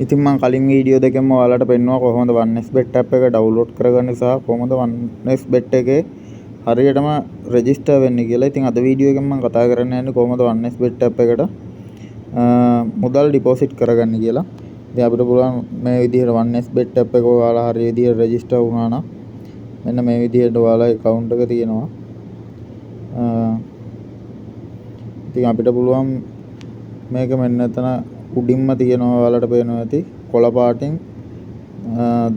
ඉතින් මම කලින් වීඩියෝ දෙකෙන්ම ඔයාලට පෙන්නුවා කොහොමද 1xbet app එක ඩවුන්ලෝඩ් කරගන්නේ සහ කොහොමද 1xbet එකේ හරියටම රෙජිස්ටර් වෙන්නේ කියලා. ඉතින් අද වීඩියෝ එකෙන් මම කතා කරන්න යන්නේ කොහොමද 1xbet app එකට මුදල් ඩිපොසිට් කරගන්නේ කියලා. ඉතින් අපිට පුළුවන් මේ විදිහට 1xbet app එක ඔයාලා හරිය විදිහට රෙජිස්ටර් වුණා නම් මෙන්න මේ විදිහට ඔයාලා account එක තියෙනවා. ඉතින් අපිට පුළුවන් මේක මෙන්න එතන උඩින්ම තියෙනවා ඔයාලට පේනවා ඇති කොළ පාටින්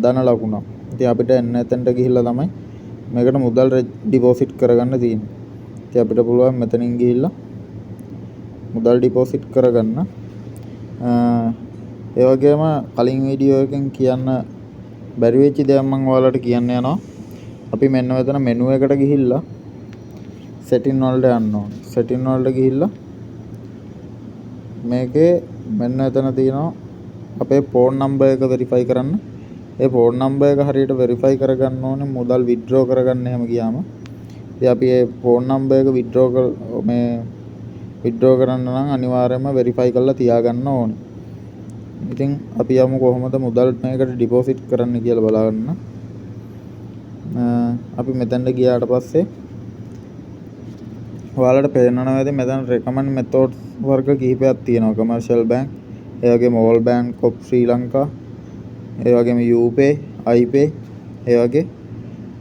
ධන ලකුණ. ඉතින් අපිට එන්න එතනට ගිහිල්ලා තමයි මේකට මුදල් ඩිපොසිට් කරගන්න තියෙන්නේ. ඉතින් අපිට පුළුවන් මෙතනින් ගිහිල්ලා මුදල් ඩිපොසිට් කරගන්න. ඒ වගේම කලින් වීඩියෝ එකෙන් කියන්න බැරි වෙච්ච දේක් මම ඔයාලට කියන්න යනවා. අපි මෙන්න මෙතන මෙනු එකට ගිහිල්ලා setting වලට යන්න ඕනේ. setting වලට ගිහිල්ලා මේකේ මෙන්න එතන තියෙනවා අපේ ෆෝන් නම්බර් එක වෙරිෆයි කරන්න. ඒ ෆෝන් නම්බර් එක හරියට වෙරිෆයි කරගන්න ඕනේ මුදල් විත්ඩ්‍රෝ කරගන්න එහෙම ගියාම. ඉතින් අපි ඒ ෆෝන් නම්බර් එක විත්ඩ්‍රෝ කරන්න නම් අනිවාර්යයෙන්ම වෙරිෆයි කරලා තියාගන්න ඕනේ. ඉතින් අපි යමු කොහොමද මුදල් මේකට ඩිපොසිට් කරන්න කියලා බලන්න. අපි මෙතනට ගියාට පස්සේ ඔයාලට පේනවා ඇති මෙතන recommend methods වර්ග කිහිපයක් තියෙනවා. commercial bank, ඒ වගේම all bank of ශ්‍රී ලංකා, ඒ වගේම UPay, iPay, ඒ වගේ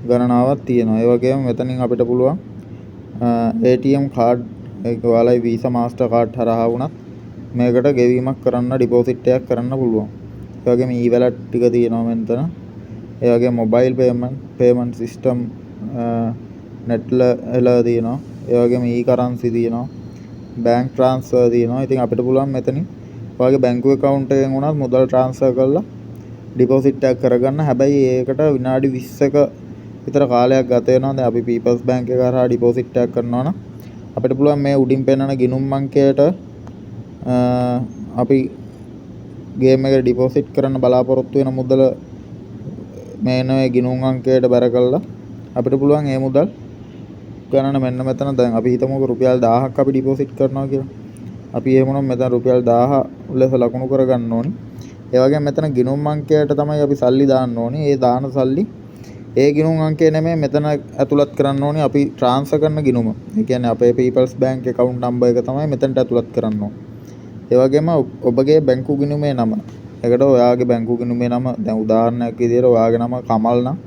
ගණනාවක් තියෙනවා. ඒ වගේම මෙතනින් අපිට පුළුවන් ATM card ඒක ඔයාලයි Visa Master card හරහා වුණත් මේකට ගෙවීමක් කරන්න ඩිපොසිට් එකක් කරන්න පුළුවන්. ඒ වගේම e-wallet ටික තියෙනවා මෙතන. ඒ වගේම mobile payment system netla තියෙනවා. ඒ වගේම e-currency තියෙනවා. bank transfer තියෙනවා. ඉතින් අපිට පුළුවන් මෙතනින් ඔයාගේ බැංකු account එකෙන් උනත් මුදල් transfer කරලා deposit එකක් කරගන්න. හැබැයි ඒකට විනාඩි 20ක විතර කාලයක් ගත වෙනවා. දැන් අපි People's Bank එක හරහා deposit එකක් කරනවා නම් අපිට පුළුවන් මේ උඩින් පෙන්නන ගිණුම් අංකයට අපි game එකට deposit කරන්න බලාපොරොත්තු වෙන මුදල මේ නේ ගිණුම් අංකයට බැර කළා අපිට පුළුවන් මේ මුදල් ගණන මෙන්න මෙතන දැන් අපි හිතමුකෝ රුපියල් 1000ක් අපි ඩිපොසිට් කරනවා කියලා. අපි එහෙමනම් මෙතන රුපියල් 1000 ලෙස ලකුණු කරගන්න ඕනි. ඒ වගේම මෙතන ගිණුම් අංකයට තමයි අපි සල්ලි දාන්න ඕනි. ඒ දාන සල්ලි ඒ ගිණුම් අංකය නෙමෙයි මෙතන ඇතුළත් කරන්න ඕනි අපි ට්‍රාන්ස්ෆර් කරන ගිණුම. ඒ කියන්නේ අපේ People's Bank account number එක තමයි මෙතනට ඇතුළත් කරන්න ඕනි. ඒ වගේම ඔබගේ බැංකු ගිණුමේ නම. ඒකට ඔයාගේ බැංකු ගිණුමේ නම දැන් උදාහරණයක් විදිහට ඔයාගේ නම කමල් නම්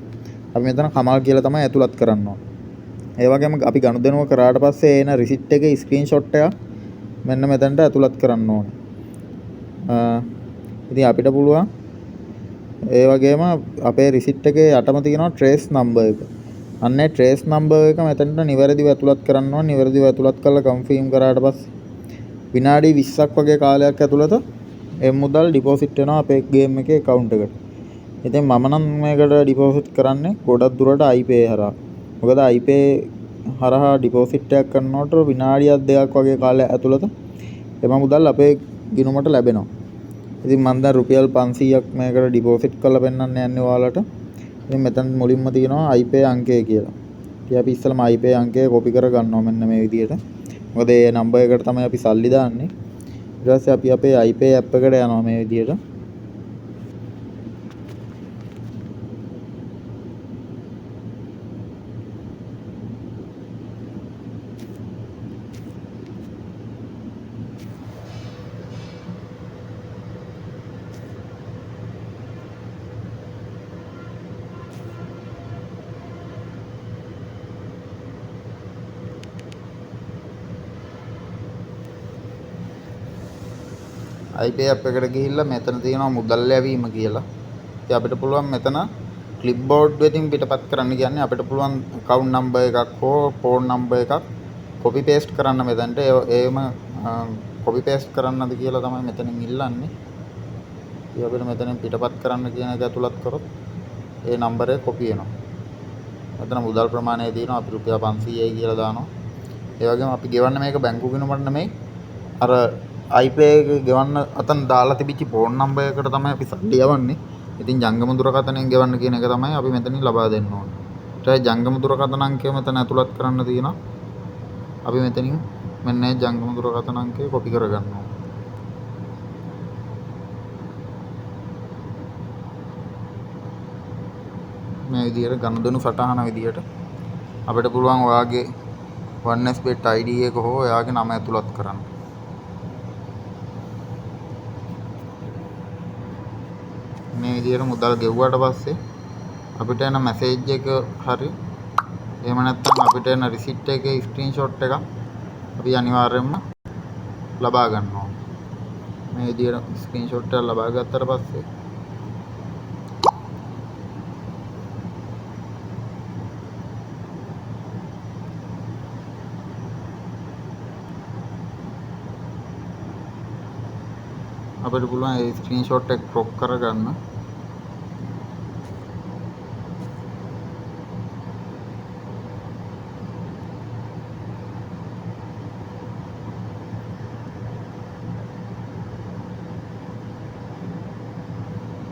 අපි මෙතන කමල් කියලා තමයි ඇතුළත් කරන්න ඕනි. ඒ වගේම අපි ගනුදෙනුව කරාට පස්සේ එන රිසිට් එකේ ස්ක්‍රීන්ෂොට් එකක් මෙන්න මෙතනට ඇතුළත් කරන්න ඕනේ. ඉතින් අපිට පුළුවන් ඒ වගේම අපේ රිසිට් එකේ යටම තියෙනවා trace number එක. අන්නේ trace number එක මෙතනට නිවැරදිව ඇතුළත් කරන්න ඕනේ. නිවැරදිව ඇතුළත් කරලා confirm කරාට පස්සේ විනාඩි 20ක් වගේ කාලයක් ඇතුළත මේ මුදල් ඩිපොසිට් වෙනවා අපේ game එකේ account එකට. ඉතින් මම නම් මේකට ඩිපොසිට් කරන්නේ ගොඩක් දුරට iPay හරහා. මොකද iPay හරහා ඩිපොසිට් එකක් කරනකොට විනාඩියක් දෙකක් වගේ කාලයක් ඇතුළත එම මුදල් අපේ ගිණුමට ලැබෙනවා. ඉතින් මම දැන් රුපියල් 500ක් මේකට ඩිපොසිට් කරලා පෙන්නන්න යන්නේ ඔයාලට. ඉතින් මෙතන මුලින්ම තියෙනවා iPay අංකය කියලා. ඉතින් අපි ඉස්සෙල්ලාම iPay අංකය කොපි කර ගන්නවා මෙන්න මේ විදිහට. මොකද මේ නම්බර් එකට තමයි අපි සල්ලි දාන්නේ. ඊට පස්සේ අපි අපේ iPay app එකට යනවා මේ විදිහට. iPay app එකට ගිහිල්ලා මෙතන තියෙනවා මුදල් ලැබීම කියලා. ඉතින් අපිට පුළුවන් මෙතන clipboard වලින් පිටපත් කරන්න කියන්නේ අපිට පුළුවන් account number එකක් හෝ phone number එකක් copy paste කරන්න මෙතනට. ඒම copy paste කරන්නද කියලා තමයි මෙතනින් ඉල්ලන්නේ. ඉතින් අපිට මෙතනින් පිටපත් කරන්න කියන එක ඇතුළත් කරොත් ඒ number එක copy වෙනවා. මෙතන මුදල් ප්‍රමාණය තියෙනවා අපි රුපියල් 500යි කියලා දානවා. ඒ වගේම අපි ගෙවන්න මේක බැංකු ගිණුමට නෙමෙයි අර iPay එක ගෙවන්න අතන දාලා තිබිච්ච ෆෝන් නම්බර් එකට තමයි අපි සල්ලි යවන්නේ. ඉතින් ජංගම දුරකථනයෙන් ගෙවන්න කියන එක තමයි අපි මෙතනින් ලබා දෙන්න ඕනේ. ඊට පස්සේ ජංගම දුරකථන අංකය මෙතන ඇතුළත් කරන්න තියෙනවා. අපි මෙතනින් මෙන්න ජංගම දුරකථන අංකය කොපි කරගන්න ඕනේ. මේ විදිහට ගනුදෙනු සටහන විදිහට අපිට පුළුවන් ඔයාගේ 1xbet ID එක හෝ ඔයාගේ නම ඇතුළත් කරන්න. මේ විදිහට මුදල් ගෙවුවට පස්සේ අපිට එන මැසේජ් එක හරි එහෙම නැත්නම් අපිට එන රිසිට් එකේ ස්ක්‍රීන්ෂොට් එකක් අපි අනිවාර්යයෙන්ම ලබා ගන්න ඕනේ. මේ විදිහට ස්ක්‍රීන්ෂොට් එක ලබා ගත්තට පස්සේ අපිට පුළුවන් ඒ ස්ක්‍රීන්ෂොට් එක ක්‍රොප් කරගන්න.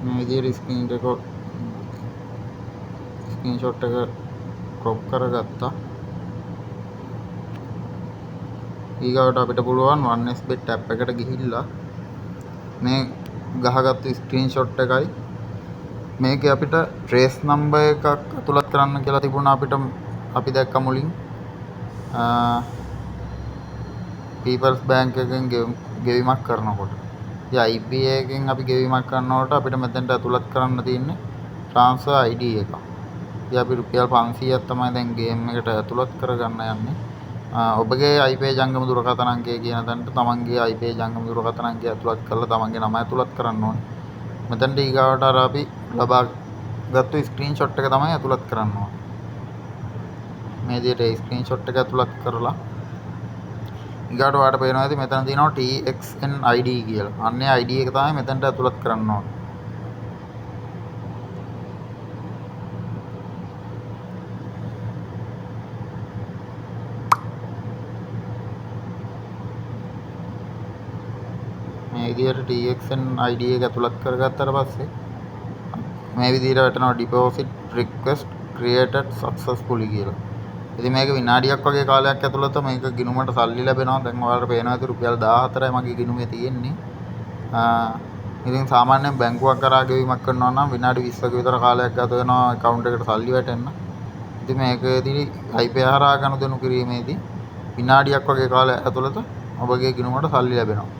මේ විදිහට ස්ක්‍රීන්ෂොට් එක ක්‍රොප් කරගත්තා. ඊගාවට අපිට පුළුවන් 1xbet app එකට ගිහිල්ලා මේ ගහගත්තු ස්ක්‍රීන්ෂොට් එකයි මේකේ අපිට ට්‍රේස් නම්බර් එකක් අතුලත් කරන්න කියලා තිබුණා. අපි දැක්ක මුලින් People's Bank එකෙන් ගෙවීමක් කරනකොට. ඉතින් IPA එකෙන් අපි ගෙවීමක් කරනකොට අපිට මෙතෙන්ට අතුලත් කරන්න තියෙන්නේ transfer ID එක. ඉතින් අපි රුපියල් 500ක් තමයි දැන් ගේම් එකට අතුලත් කරගන්න යන්නේ. ඔබගේ IPA ජංගම දුරකථන අංකය කියන තැනට තමන්ගේ IPA ජංගම දුරකථන අංකය ඇතුළත් කරලා තමන්ගේ නම ඇතුළත් කරන්න ඕනේ. මෙතනට ඊගාවට අර අපි ලබාගත්තු ස්ක්‍රීන්ෂොට් එක තමයි ඇතුළත් කරන්න ඕනේ. මේ විදිහට ස්ක්‍රීන්ෂොට් එක ඇතුළත් කරලා ඊගාට ඔයාලට පේනවා ඇති මෙතන තියෙනවා TXN ID කියලා. අන්නේ ID එක තමයි මෙතනට ඇතුළත් කරන්න ඕනේ. මේ විදිහට TXN ID එක ඇතුළත් කරගත්තට පස්සේ මේ විදිහට වැටෙනවා deposit request created successfully කියලා. ඉතින් මේක විනාඩියක් වගේ කාලයක් ඇතුළත මේක ගිණුමට සල්ලි ලැබෙනවා. දැන් ඔයාලට පේනවා ඇති රුපියල් 14යි මගේ ගිණුමේ තියෙන්නේ. ඉතින් සාමාන්‍යයෙන් බැංකුවක් කරා ගෙවීමක් කරනවා නම් විනාඩි 20ක විතර කාලයක් ගත වෙනවා account එකට සල්ලි වැටෙන්න. ඉතින් මේකේදී IPA හරහා ගනුදෙනු කිරීමේදී විනාඩියක් වගේ කාලයක් ඇතුළත ඔබගේ ගිණුමට සල්ලි ලැබෙනවා.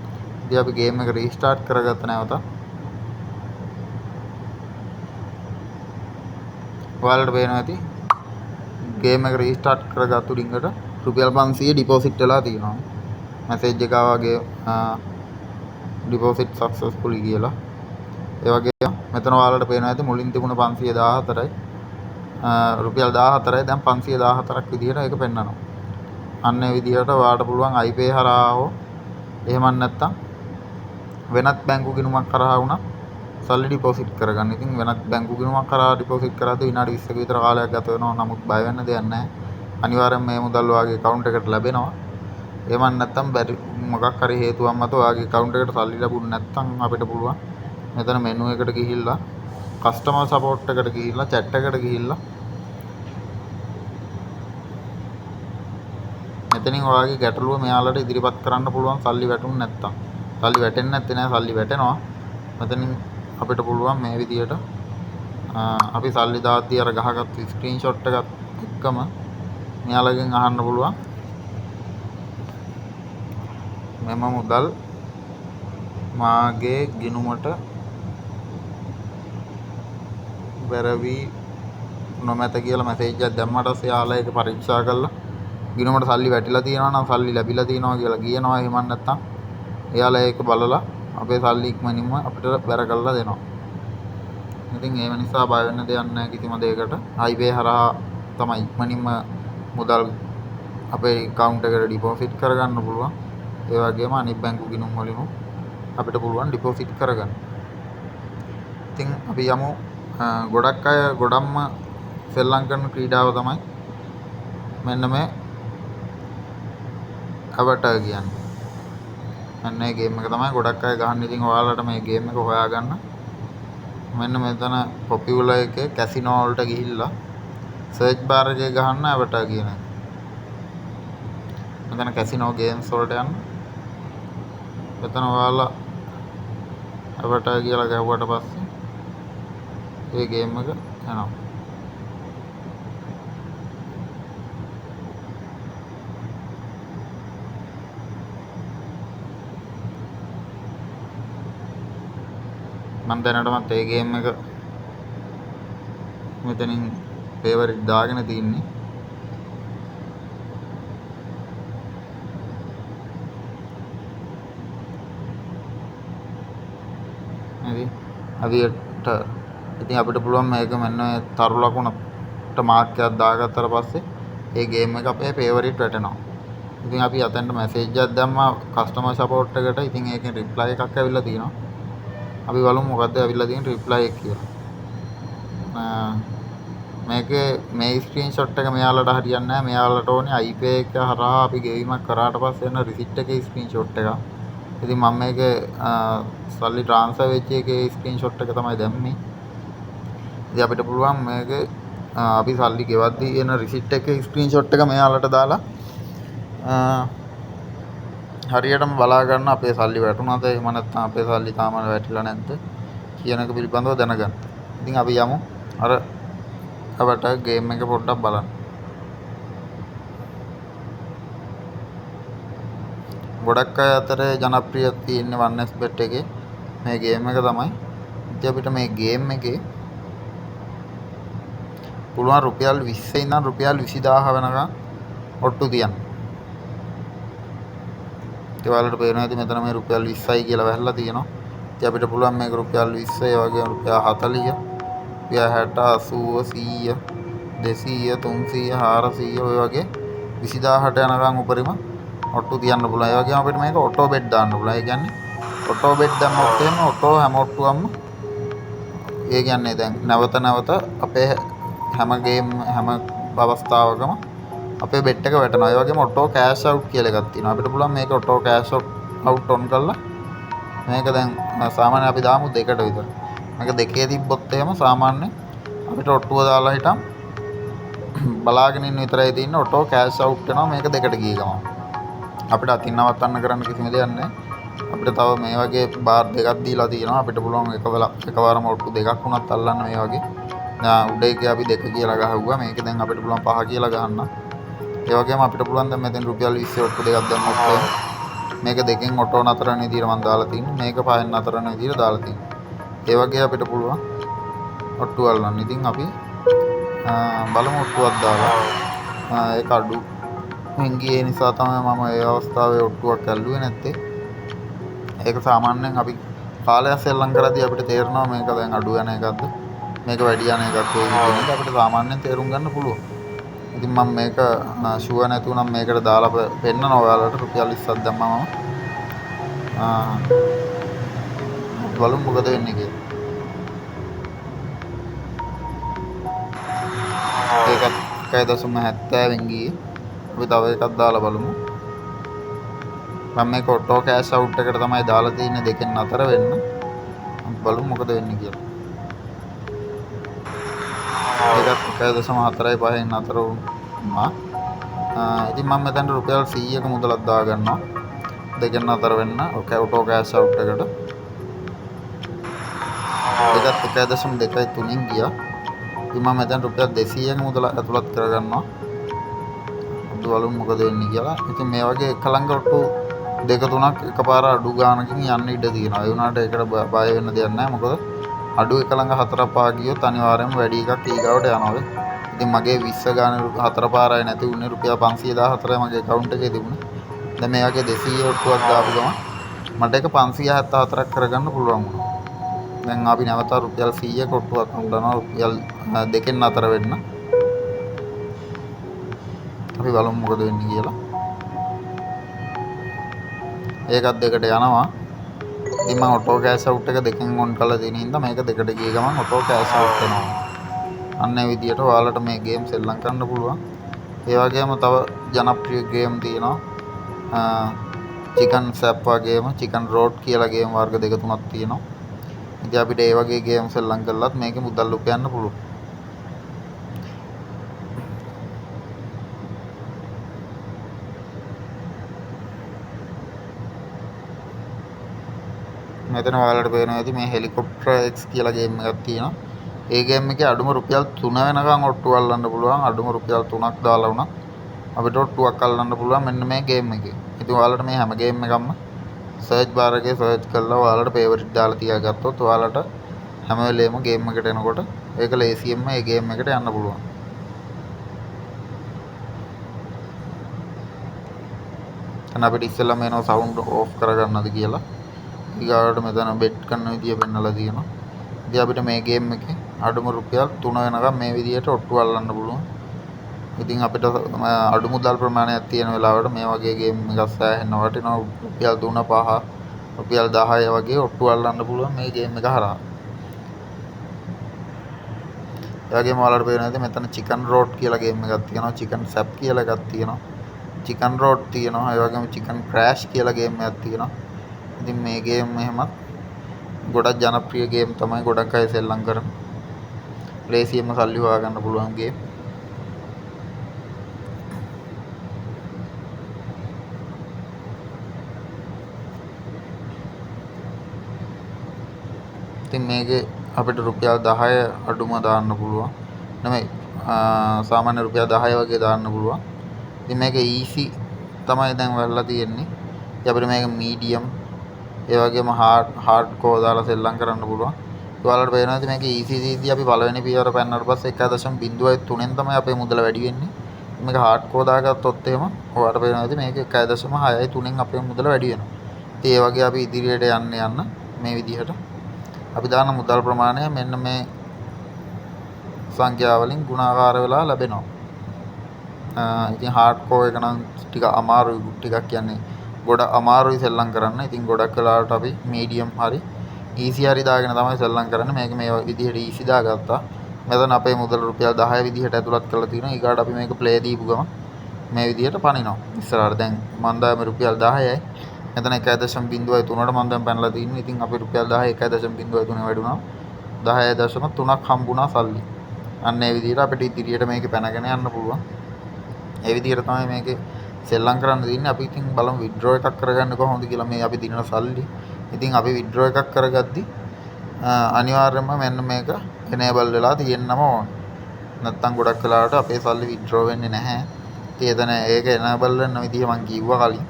ඉතින් අපි ගේම් එක රීස්ටාර්ට් කරගත්ත නැවත ඔයාලට පේනවා ඇති ගේම් එක රීස්ටාර්ට් කරගත්තු ඩිංගට රුපියල් 500 ඩිපොසිට් වෙලා තියෙනවා. මැසේජ් එක ආවගේ ඩිපොසිට් සක්සස්ෆුලි කියලා. ඒ වගේම මෙතන ඔයාලට පේනවා ඇති මුලින් තිබුණ 514යි රුපියල් 14යි දැන් 514ක් විදිහට ඒක පෙන්වනවා. අන්න ඒ විදිහට ඔයාලට පුළුවන් IPA හරහා හෝ එහෙම නැත්නම් වෙනත් බැංකු ගිණුමක් කරහා වුණා සල්ලි ඩිපොසිට් කරගන්න. ඉතින් වෙනත් බැංකු ගිණුමක් කරා ඩිපොසිට් කරද්දී විනාඩි 20ක විතර කාලයක් ගත වෙනවා. නමුත් බය වෙන්න දෙයක් නැහැ. අනිවාර්යෙන් මේ මුදල් ඔයාගේ account එකට ලැබෙනවා. එහෙම නැත්නම් බැරි මොකක් හරි හේතුවක් මත ඔයාගේ account එකට සල්ලි ලැබුණ නැත්නම් අපිට පුළුවන් මෙතන menu එකට ගිහිල්ලා customer support එකට ගිහිල්ලා chat එකට ගිහිල්ලා මෙතනින් ඔයාගේ ගැටලුව මෙයාලට ඉදිරිපත් කරන්න පුළුවන්. සල්ලි වැටුනේ නැත්නම් සල්ලි වැටෙන්නේ නැත්තේ නෑ, සල්ලි වැටෙනවා. මෙතනින් අපිට පුළුවන් මේ විදිහට අපි සල්ලි දාද්දී අර ගහගත්තු ස්ක්‍රීන්ෂොට් එකත් එක්කම මෙයාලගෙන් අහන්න පුළුවන් මෙම මුදල් මාගේ ගිණුමට වැරවි නොමැත කියලා මැසේජ් එකක් දැම්මට පස්සේ යාළුවා ඒක පරීක්ෂා කරලා ගිණුමට සල්ලි වැටිලා තියෙනවා නම් සල්ලි ලැබිලා තියෙනවා කියලා කියනවා. එහෙම නැත්නම් එයාලා ඒක බලලා අපේ සල්ලි ඉක්මනින්ම අපිට බැර කරලා දෙනවා. ඉතින් ඒ නිසා බය වෙන්න දෙයක් නැහැ කිසිම දෙයකට. IPA හරහා තමයි ඉක්මනින්ම මුදල් අපේ account එකට ඩිපොසිට් කරගන්න පුළුවන්. ඒ වගේම අනිත් බැංකු ගිණුම් වලින් අපිට පුළුවන් ඩිපොසිට් කරගන්න. ඉතින් අපි යමු ගොඩක් අය ගොඩක්ම සෙල්ලම් කරන ක්‍රීඩාව තමයි මෙන්න මේ අවටර් කියන්නේ. මෙන්න මේ ගේම් එක තමයි ගොඩක් අය ගහන්නේ. ඉතින් ඔයාලට මේ ගේම් එක හොයාගන්න මෙන්න මෙතන පොපියුලර් එකේ කැසිනෝ වලට ගිහිල්ලා සර්ච් බාර් එකේ ගහන්න අවටර් කියන එක. මෙතන කැසිනෝ ගේම්ස් වලට යන්න. මෙතන ඔයාලා අවටර් කියලා ගැහුවට පස්සේ ඒ ගේම් එක යනවා. මම දැනටමත් ඒ ගේම් එක මෙතනින් ෆේවරිට් දාගෙන තින්නේ. හරි. අවියට ඉතින් අපිට පුළුවන් මේක මෙන්න තරු ලකුණට මාර්ක් එකක් දාගත්තට පස්සේ ඒ ගේම් එක අපේ ෆේවරිට් වැටෙනවා. ඉතින් අපි අතෙන්ට මැසේජ් එකක් දැම්මා කස්ටමර් සපෝට් එකට. ඉතින් ඒකෙන් රිප්ලයි එකක් ඇවිල්ලා තියෙනවා. අපි බලමු මොකද්ද ඇවිල්ලා තියෙන රිප්ලයි එක කියලා. මේකේ මේ ස්ක්‍රීන්ෂොට් එක මෙයාලට හරියන්නේ නැහැ. මෙයාලට ඕනේ iPay එක හරහා අපි ගෙවීමක් කරාට පස්සේ එන රිසිට් එකේ ස්ක්‍රීන්ෂොට් එක. ඉතින් මම මේකේ සල්ලි ට්‍රාන්ස්ෆර් වෙච්ච එකේ ස්ක්‍රීන්ෂොට් එක තමයි දැම්මේ. ඉතින් අපිට පුළුවන් මේකේ අපි සල්ලි ගෙවද්දී එන රිසිට් එකේ ස්ක්‍රීන්ෂොට් එක මෙයාලට දාලා හරියටම බලා ගන්න අපේ සල්ලි වැටුණාද එහෙම නැත්නම් අපේ සල්ලි තාම වැටිලා නැද්ද කියන එක පිළිබඳව දැනගන්න. ඉතින් අපි යමු අර අපට ගේම් එක පොඩ්ඩක් බලන්න. ගොඩක් අය අතරේ ජනප්‍රිය තියෙන්නේ 1xbet එකේ මේ ගේම් එක තමයි. ඉතින් අපිට මේ ගේම් එකේ පුළුවන් රුපියල් 20 ඉඳන් රුපියල් 20000 වෙනකම් ඔට්ටු තියන්න. ඒ වලට පේනවා ඉතින් මෙතන මේ රුපියල් 20යි කියලා වැහලා තියෙනවා. ඉතින් අපිට පුළුවන් මේක රුපියල් 20 ඒ වගේම රුපියල් 40 රුපියල් 60 80 100 200 300 400 ඔය වගේ 20000ට යනකම් උපරිම ඔට්ටු තියන්න පුළුවන්. ඒ වගේම අපිට මේක ඔටෝ බෙට් දාන්න පුළුවන්. ඒ කියන්නේ ඔටෝ බෙට් දැම්මොත් එහෙම ඔටෝ හැම ඔට්ටුවක්ම ඒ කියන්නේ දැන් නැවත නැවත අපේ හැම අවස්ථාවකම අපේ බෙට් එක වැටෙනවා. ඒ වගේම ඔටෝ කෑෂ් අවුට් කියලා එකක් තියෙනවා. අපිට පුළුවන් මේක ඔටෝ කෑෂ් අවුට් ඔන් කරලා මේක දැන් සාමාන්‍ය අපි දාමු 2කට විතර. මේක 2 තිබ්බොත් එහෙම සාමාන්‍ය අපිට ඔට්ටුව දාලා හිටම් බලාගෙන ඉන්න විතරයි තියෙන්නේ. ඔටෝ කෑෂ් අවුට් වෙනවා මේක 2කට ගිය ගමන්. අපිට අතින් නවත්තන්න කරන්න කිසිම දෙයක් නැහැ. අපිට තව මේ වගේ බාර් දෙකක් දීලා තියෙනවා. අපිට පුළුවන් එකවරම ඔට්ටු දෙකක් වුණත් අල්ලන්න මේ වගේ. උඩ එකේ අපි 2 කියලා ගහුවා. මේක දැන් අපිට පුළුවන් 5 කියලා ගහන්න. ඒ වගේම අපිට පුළුවන් දැන් මෙතෙන් රුපියල් 20 ඔට්ටු දෙකක් දැම්මොත් මේක දෙකෙන් ඔටෝ නතර වෙන විදිහට මම දාලා තින්නේ. මේක පහෙන් නතර වෙන විදිහට දාලා තින්නේ. ඒ වගේ අපිට පුළුවන් ඔට්ටු අල්ලන්න. ඉතින් අපි බලමු ඔට්ටුවක් දාලා ඒක අඩු ගියේ නිසා තමයි මම ඒ අවස්ථාවේ ඔට්ටුවක් ඇල්ලුවේ නැත්තේ. ඒක සාමාන්‍යයෙන් අපි කාලයක් සෙල්ලම් කරද්දී අපිට තේරෙනවා මේක දැන් අඩු යන එකක්ද මේක වැඩි යන එකක්ද කියන එක අපිට සාමාන්‍යයෙන් තේරුම් ගන්න පුළුවන්. ඉතින් මම මේක ෂුවර් නැතුව නම් මේකට දාලා පෙන්නනවා ඔයාලට රුපියල් 20ක් දැම්මම බලමු මොකද වෙන්නේ කියලා. ඒකත් 1.70 ගියේ. අපි තව එකක් දාලා බලමු. මම මේක ඔටෝ කෑෂ් අවුට් එකට තමයි දාලා තියෙන්නේ දෙකෙන් නතර වෙන්න. බලමු මොකද වෙන්නේ කියලා. ඒකත් 1.45 නතර වුණා. ඉතින් මම මෙතනට රුපියල් 100ක මුදලක් දාගන්නවා. දෙකෙන් නතර වෙන්න ඔටෝ කෑෂ් අවුට් එකට. ඒකත් 1.23 ගියා. ඉතින් මම මෙතන රුපියල් 200ක මුදල ඇතුළත් කරගන්නවා. අපි බලමු මොකද වෙන්නේ කියලා. ඉතින් මේ වගේ එකලංග ඔට්ටු දෙක තුනක් එකපාර අඩු ගානකින් යන්න ඉඩ තියෙනවා. ඒ වුණාට ඒකට බය වෙන්න දෙයක් නැහැ. මොකද අඩු එකලංග 4 5 ගියොත් අනිවාර්යයෙන්ම වැඩි එකක් ඊගාවට යනවා. ඉතින් මගේ 20 ගාන 4 පාරයි නැති වුණේ රුපියල් 514යි මගේ account එකේ තිබුණේ. දැන් මේ වගේ 200 ඔට්ටුවක් දාපු ගමන් මට ඒක 574ක් කරගන්න පුළුවන් වුණා. දැන් අපි නැවත රුපියල් 100ක ඔට්ටුවක් හම්බනවා රුපියල් දෙකෙන් නතර වෙන්න. අපි බලමු මොකද වෙන්නේ කියලා. ඒකත් දෙකට යනවා. ඉතින් මම ඔටෝ කෑෂ් අවුට් එක දෙකෙන් ඔන් කරලා තියෙන හින්දා මේක දෙකට ගිය ගමන් ඔටෝ කෑෂ් අවුට් වෙනවා. අන්න ඒ විදිහට ඔයාලට මේ ගේම් සෙල්ලම් කරන්න පුළුවන්. ඒ වගේම තව ජනප්‍රිය ගේම් තියෙනවා. චිකන් සැප් වගේම චිකන් රෝඩ් කියලා ගේම් වර්ග දෙක තුනක් තියෙනවා. ඉතින් අපිට ඒ වගේ ගේම් සෙල්ලම් කරලත් මේකේ මුදල් උපයන්න පුළුවන්. මෙතන ඔයාලට පේනවා ඇති මේ හෙලිකොප්ටර් X කියලා ගේම් එකක් තියෙනවා. ඒ ගේම් එකේ අඩුම රුපියල් 3 වෙනකන් ඔට්ටු අල්ලන්න පුළුවන්. අඩුම රුපියල් 3ක් දාලා වුණා අපිට ඔට්ටුවක් අල්ලන්න පුළුවන් මෙන්න මේ ගේම් එකේ. ඉතින් ඔයාලට මේ හැම ගේම් එකක්ම සර්ච් බාර් එකේ සර්ච් කරලා ඔයාලට ෆේවරිට් දාලා තියාගත්තොත් ඔයාලට හැම වෙලේම ගේම් එකට එනකොට ඒක ලේසියෙන්ම ඒ ගේම් එකට යන්න පුළුවන්. දැන් අපිට ඉස්සෙල්ලාම එනවා සවුන්ඩ් ඕෆ් කරගන්නද කියලා. ඊගාවට මෙතන බෙට් කරන විදිය පෙන්නලා තියෙනවා. ඉතින් අපිට මේ ගේම් එකේ අඩුම රුපියල් 3 වෙනකම් මේ විදියට ඔට්ටු අල්ලන්න පුළුවන්. ඉතින් අපිට අඩු මුදල් ප්‍රමාණයක් තියෙන වෙලාවට මේ වගේ ගේම් එකක් සෑහෙන වටිනවා. රුපියල් 3 5 රුපියල් 10 වගේ ඔට්ටු අල්ලන්න පුළුවන් මේ ගේම් එක හරහා. ඒ වගේම ඔයාලට පේනවා නේද මෙතන චිකන් රෝඩ් කියලා ගේම් එකක් තියෙනවා. චිකන් සැප් කියලා එකක් තියෙනවා. චිකන් රෝඩ් තියෙනවා. ඒ වගේම චිකන් ක්‍රෑෂ් කියලා ගේම් එකක් තියෙනවා. ඉතින් මේ ගේම් එහෙමත් ගොඩක් ජනප්‍රිය ගේම් තමයි. ගොඩක් අය සෙල්ලම් කරන. ලේසියෙන්ම සල්ලි හොයාගන්න පුළුවන් ගේම්. ඉතින් මේකේ අපිට රුපියල් 10 අඩුම දාන්න පුළුවන්. නෙමෙයි සාමාන්‍ය රුපියල් 10 වගේ දාන්න පුළුවන්. ඉතින් මේක ඊසි තමයි දැන් වෙලා තියෙන්නේ. ඉතින් අපිට මේක මීඩියම් ඒ වගේම හાર્ඩ් කෝ දාලා සෙල්ලම් කරන්න පුළුවන්. ඔයාලට පේනවා ඉතින් මේක ඊසි දීදී අපි පළවෙනි පියවර පෙන්නනට පස්සේ 1.03න් තමයි අපේ මුදල වැඩි වෙන්නේ. මේක හાર્ඩ් කෝ දාගත්තොත් එහෙම ඔයාලට පේනවා ඉතින් මේක 1.6යි 3න් අපේ මුදල වැඩි වෙනවා. ඉතින් ඒ වගේ අපි ඉදිරියට යන්න මේ විදිහට අපි දාන මුදල් ප්‍රමාණය මෙන්න මේ සංඛ්‍යාව වලින් ගුණාකාර වෙලා ලැබෙනවා. ඉතින් හાર્ඩ් කෝ එක නම් ටික අමාරුයි ටිකක් කියන්නේ ගොඩ අමාරුයි සෙල්ලම් කරන්න. ඉතින් ගොඩක් වෙලාවට අපි මීඩියම් හරි ඊසි හරි දාගෙන තමයි සෙල්ලම් කරන්නේ. මේක මේ විදිහට ඊසි දාගත්තා. මෙතන අපේ මුදල රුපියල් 10 විදිහට ඇතුළත් කරලා තියෙනවා. ඊගාට අපි මේක ප්ලේ දීපු ගමන් මේ විදිහට පනිනවා. ඉස්සරහට දැන් මන් දාමේ රුපියල් 10යි. මෙතන 1.03ට මම දැන් පැනලා තින්නේ. ඉතින් අපේ රුපියල් 10 1.03 වැඩි වුණා. 10.3ක් හම්බුණා සල්ලි. අන්න ඒ විදිහට අපිට ඉදිරියට මේක පැනගෙන යන්න පුළුවන්. ඒ විදිහට තමයි මේකේ සෙල්ලම් කරන්න දෙන්නේ. අපි ඉතින් බලමු විත්ඩ්‍රෝ එකක් කරගන්න කොහොමද කියලා මේ අපි දිනන සල්ලි. ඉතින් අපි විත්ඩ්‍රෝ එකක් කරගද්දි අනිවාර්යයෙන්ම මෙන්න මේක එනේබල් වෙලා තියෙන්නම ඕන. නැත්තම් ගොඩක් වෙලාවට අපේ සල්ලි විත්ඩ්‍රෝ වෙන්නේ නැහැ. ඉතින් එතන ඒක එනේබල් වෙන විදිහ මම කිව්වා කලින්.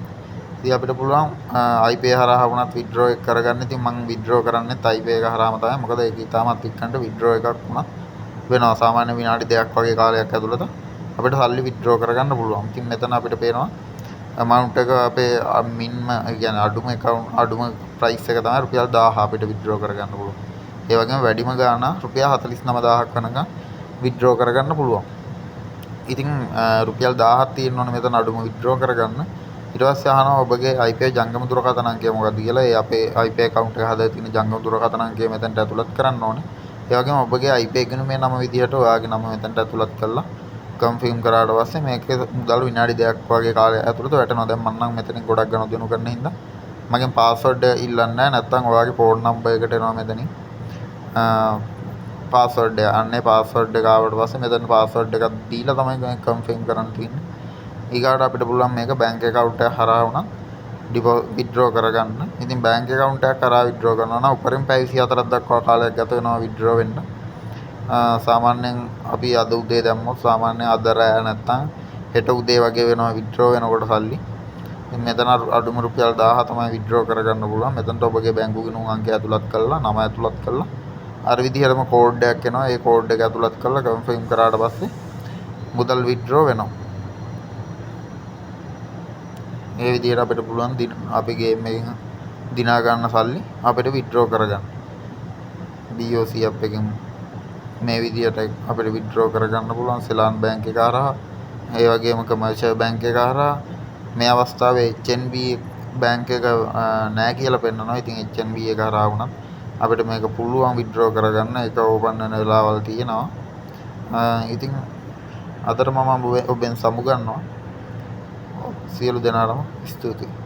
ඉතින් අපිට පුළුවන් iPay හරහා වුණත් විත්ඩ්‍රෝ එක කරගන්න. ඉතින් මම විත්ඩ්‍රෝ කරන්නේත් iPay එක හරහාම තමයි. මොකද ඒක ඉතාමත් ඉක්මනට විත්ඩ්‍රෝ එකක් වුණත් වෙනවා. සාමාන්‍ය විනාඩි 2ක් වගේ කාලයක් ඇතුළත අපිට සල්ලි විත්ඩ්‍රෝ කරගන්න පුළුවන්. ඉතින් මෙතන අපිට පේනවා amount එක අපේ මින්ම කියන්නේ අඩුම price එක තමයි රුපියල් 1000 අපිට විත්ඩ්‍රෝ කරගන්න පුළුවන්. ඒ වගේම වැඩිම ගාණ රුපියල් 49000ක් වෙනකන් විත්ඩ්‍රෝ කරගන්න පුළුවන්. ඉතින් රුපියල් 1000ක් තියෙනවනේ මෙතන අඩුම විත්ඩ්‍රෝ කරගන්න. ඊට පස්සේ අහනවා ඔබගේ iPay ජංගම දුරකථන අංකය මොකක්ද කියලා. ඒ අපේ iPay account එක හදලා තියෙන ජංගම දුරකථන අංකය මෙතනට ඇතුළත් කරන්න ඕනේ. ඒ වගේම ඔබගේ iPay ගිණුමේ නම විදිහට ඔයාගේ නම මෙතනට ඇතුළත් කරලා කන්ෆර්ම් කරාට පස්සේ මේකේ මුදල් විනාඩි 2ක් වගේ කාලයක් ඇතුළත වැටෙනවා. දැන් මම නම් මෙතනින් ගොඩක් ගනුදෙනු කරන හින්දා මගෙන් පාස්වර්ඩ් ඉල්ලන්නේ නැහැ. නැත්නම් ඔයාගේ ෆෝන් නම්බර් එකට එනවා මෙතනින්. පාස්වර්ඩ් එක. අන්නේ පාස්වර්ඩ් එක ආවට පස්සේ මෙතන පාස්වර්ඩ් එකක් දීලා තමයි මේක කන්ෆර්ම් කරන්න තියෙන්නේ. ඊගාට අපිට පුළුවන් මේක බැංක් account එක හරහා වුණත් විත්ඩ්‍රෝ කරගන්න. ඉතින් බැංක් account එකක් කරා විත්ඩ්‍රෝ කරනවා නම් උපරිම පැය 24ක් දක්වා කාලයක් ගත වෙනවා විත්ඩ්‍රෝ වෙන්න. සාමාන්‍යයෙන් අපි අද උදේ දැම්මොත් සාමාන්‍යයෙන් අද රෑ නැත්තම් හෙට උදේ වගේ වෙනවා විත්ඩ්‍රෝ වෙනකොට සල්ලි. ඉතින් මෙතන අඩුම රුපියල් 1000 තමයි විත්ඩ්‍රෝ කරගන්න පුළුවන්. මෙතනට ඔබගේ බැංකු ගිණුම් අංකය ඇතුළත් කරලා නම ඇතුළත් කරලා අර විදිහටම කෝඩ් එකක් එනවා. ඒ කෝඩ් එක ඇතුළත් කරලා කන්ෆර්ම් කරාට පස්සේ මුදල් විත්ඩ්‍රෝ වෙනවා. මේ විදිහට අපිට පුළුවන් අපි ගේම් එකෙන් දිනා ගන්න සල්ලි අපිට විත්ඩ්‍රෝ කරගන්න. BOC app එකෙන් මේ විදිහට අපිට විත්ඩ්‍රෝ කරගන්න පුළුවන් සෙලාන් බැංක් එක හරහා. ඒ වගේම කමර්ෂියල් බැංක් එක හරහා. මේ අවස්ථාවේ HNB බැංක් එක නැහැ කියලා පෙන්නනවා. ඉතින් HNB එක හරහා වුණත් අපිට මේක පුළුවන් විත්ඩ්‍රෝ කරගන්න. ඒක ඕපන් වෙන වෙලාවල් තියෙනවා. ඉතින් අදට මම ඔබෙන් සමුගන්නවා. සියලු දෙනාටම ස්තුතියි.